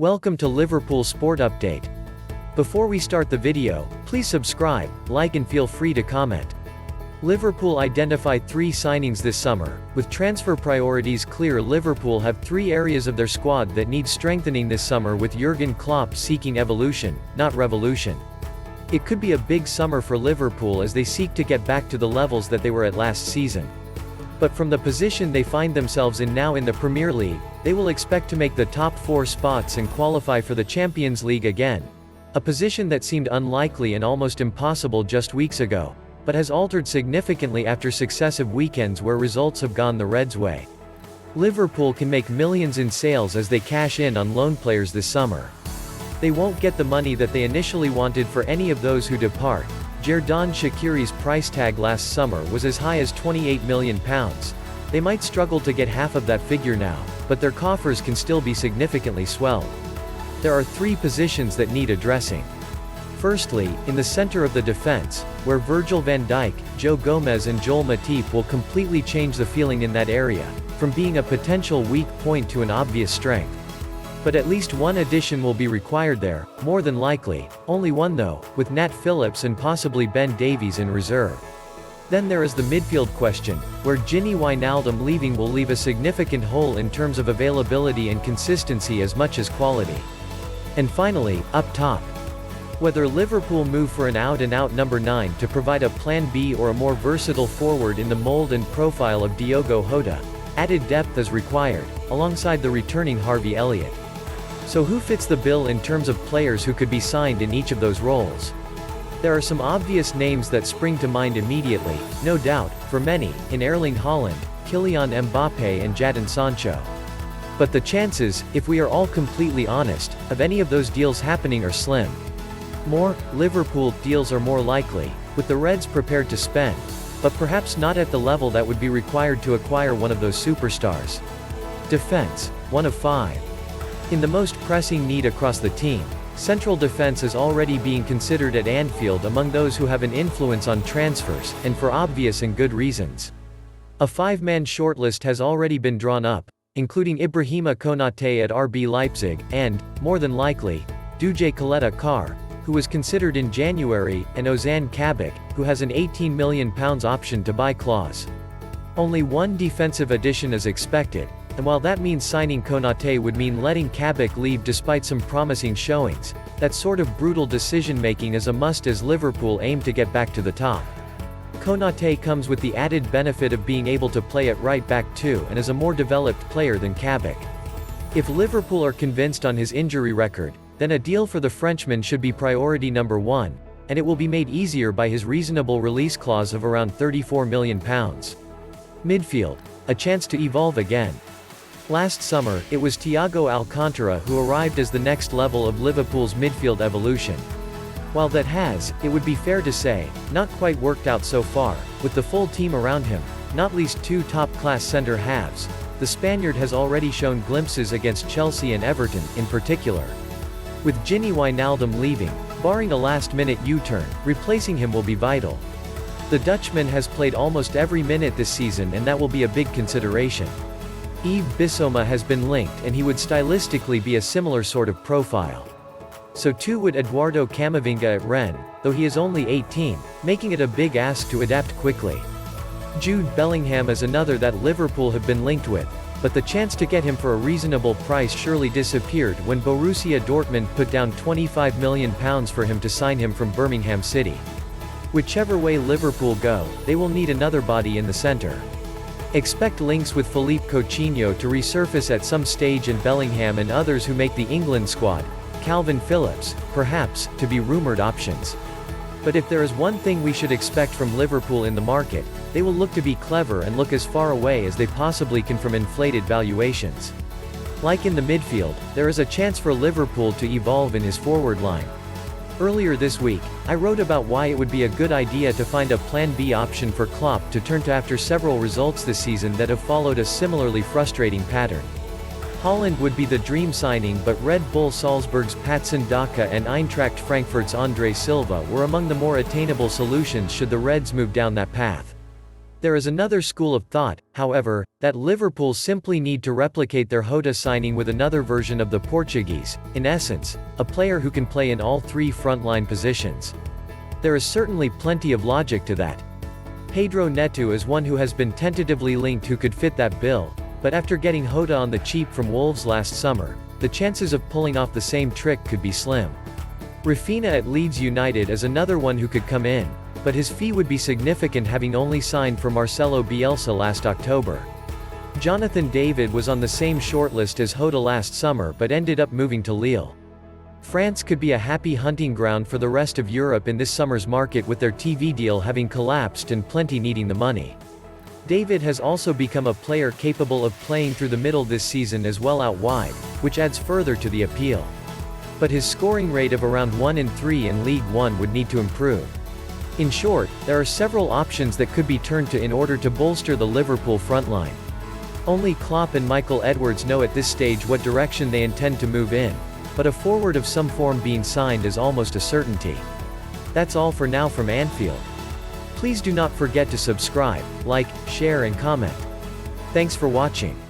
Welcome to Liverpool Sport Update. Before we start the video, please subscribe, like and feel free to comment. Liverpool identified 3 signings this summer. With transfer priorities clear, Liverpool have 3 areas of their squad that need strengthening this summer, with Jurgen Klopp seeking evolution, not revolution. It could be a big summer for Liverpool as they seek to get back to the levels that they were at last season. But from the position they find themselves in now in the Premier League, they will expect to make the top 4 spots and qualify for the Champions League again. A position that seemed unlikely and almost impossible just weeks ago, but has altered significantly after successive weekends where results have gone the Reds' way. Liverpool can make millions in sales as they cash in on loan players this summer. They won't get the money that they initially wanted for any of those who depart. Xherdan Shaqiri's price tag last summer was as high as £28 million. They might struggle to get half of that figure now, but their coffers can still be significantly swelled. There are 3 positions that need addressing. Firstly, in the center of the defense, where Virgil van Dijk, Joe Gomez and Joel Matip will completely change the feeling in that area, from being a potential weak point to an obvious strength. But at least one addition will be required there, more than likely, only one though, with Nat Phillips and possibly Ben Davies in reserve. Then there is the midfield question, where Gini Wijnaldum leaving will leave a significant hole in terms of availability and consistency as much as quality. And finally, up top. Whether Liverpool move for an out-and-out number 9 to provide a plan B or a more versatile forward in the mold and profile of Diogo Jota, added depth is required, alongside the returning Harvey Elliott. So who fits the bill in terms of players who could be signed in each of those roles? There are some obvious names that spring to mind immediately, no doubt, for many, in Erling Haaland, Kylian Mbappe and Jadon Sancho. But the chances, if we are all completely honest, of any of those deals happening are slim. Liverpool deals are more likely, with the Reds prepared to spend, but perhaps not at the level that would be required to acquire one of those superstars. Defense, 1 of 5. In the most pressing need across the team, central defense is already being considered at Anfield among those who have an influence on transfers, and for obvious and good reasons. A 5-man shortlist has already been drawn up, including Ibrahima Konate at RB Leipzig, and, more than likely, Diogo Car, who was considered in January, and Ozan Kabak, who has an £18 million option to buy clause. Only one defensive addition is expected, and while that means signing Konate would mean letting Kabak leave despite some promising showings, that sort of brutal decision-making is a must as Liverpool aim to get back to the top. Konate comes with the added benefit of being able to play at right back too, and is a more developed player than Kabak. If Liverpool are convinced on his injury record, then a deal for the Frenchman should be priority number 1, and it will be made easier by his reasonable release clause of around £34 million. Midfield, a chance to evolve again. Last summer, it was Thiago Alcantara who arrived as the next level of Liverpool's midfield evolution. While that has, it would be fair to say, not quite worked out so far, with the full team around him, not least 2 top-class centre-halves, the Spaniard has already shown glimpses against Chelsea and Everton, in particular. With Gini Wijnaldum leaving, barring a last-minute U-turn, replacing him will be vital. The Dutchman has played almost every minute this season, and that will be a big consideration. Yves Bissouma has been linked, and he would stylistically be a similar sort of profile. So too would Eduardo Camavinga at Rennes, though he is only 18, making it a big ask to adapt quickly. Jude Bellingham is another that Liverpool have been linked with, but the chance to get him for a reasonable price surely disappeared when Borussia Dortmund put down £25 million for him to sign him from Birmingham City. Whichever way Liverpool go, they will need another body in the centre. Expect links with Philippe Coutinho to resurface at some stage, and Bellingham and others who make the England squad, Calvin Phillips, perhaps, to be rumoured options. But if there is one thing we should expect from Liverpool in the market, they will look to be clever and look as far away as they possibly can from inflated valuations. Like in the midfield, there is a chance for Liverpool to evolve in his forward line. Earlier this week, I wrote about why it would be a good idea to find a Plan B option for Klopp to turn to after several results this season that have followed a similarly frustrating pattern. Haaland would be the dream signing, but Red Bull Salzburg's Patson Daka and Eintracht Frankfurt's Andre Silva were among the more attainable solutions should the Reds move down that path. There is another school of thought, however, that Liverpool simply need to replicate their Jota signing with another version of the Portuguese, in essence, a player who can play in all three frontline positions. There is certainly plenty of logic to that. Pedro Neto is one who has been tentatively linked who could fit that bill, but after getting Jota on the cheap from Wolves last summer, the chances of pulling off the same trick could be slim. Raphinha at Leeds United is another one who could come in, but his fee would be significant having only signed for Marcelo Bielsa last October. Jonathan David was on the same shortlist as Jota last summer but ended up moving to Lille. France could be a happy hunting ground for the rest of Europe in this summer's market with their TV deal having collapsed and plenty needing the money. David has also become a player capable of playing through the middle this season as well out wide, which adds further to the appeal. But his scoring rate of around 1 in 3 in League One would need to improve. In short, there are several options that could be turned to in order to bolster the Liverpool frontline. Only Klopp and Michael Edwards know at this stage what direction they intend to move in, but a forward of some form being signed is almost a certainty. That's all for now from Anfield. Please do not forget to subscribe, like, share and comment. Thanks for watching.